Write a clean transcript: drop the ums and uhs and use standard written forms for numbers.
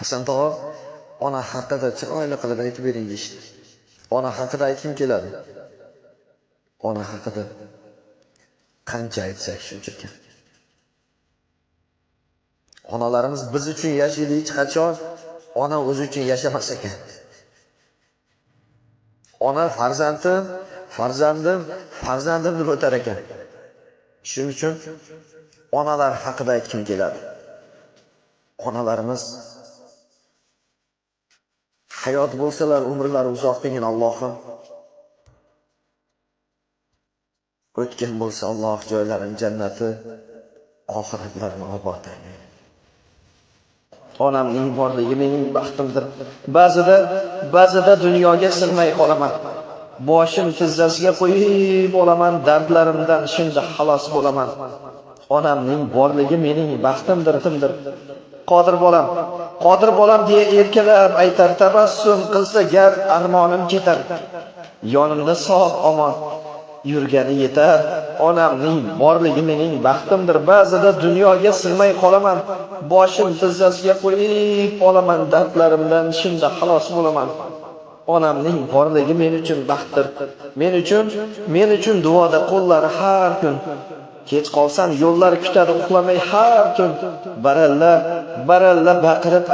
Hasan tog'a ona haqida chiroyli qilib aytib bering deyishdi. Ona haqida aytgim keladi. Ona haqida qancha aytsak shuncha kam. Onalarimiz biz uchun yashaydi hech qachon, ona o'zi uchun yashamas ekan. Ona farzandim deb o'tar ekan. Shuning uchun onalar haqida aytgim keladi. Onalarimiz hayot bo'lsalar, umrlari uzoq degan Allohim. O'tgan bo'lsa Alloh joylarini jannati, oxiratlarini obod aylasin. Onamning borligi mening baxtimdir. Ba'zida dunyoga sig'may qolaman. Boshim tizzasiga qo'yib olaman, dardlarimdan shunda xalos bo'laman. Onamning borligi mening baxtimdir. Qodir bolam deya erkalab aytar, tabassum qilsa gar armonim ketar. Yonimda sog' omon yurgani yetar. Onamning borligi mening baxtimdir. Ba'zida dunyoga sig'may qolaman. Boshim tizzasiga qo'yib olaman, dardlarimdan shunda xalos bo'laman. Onamning borligi men uchun baxtdir. Men uchun duoda qo'llari har kun. Kech qolsam yo'llar kutadi uxlamay har kun. Baralla baqirib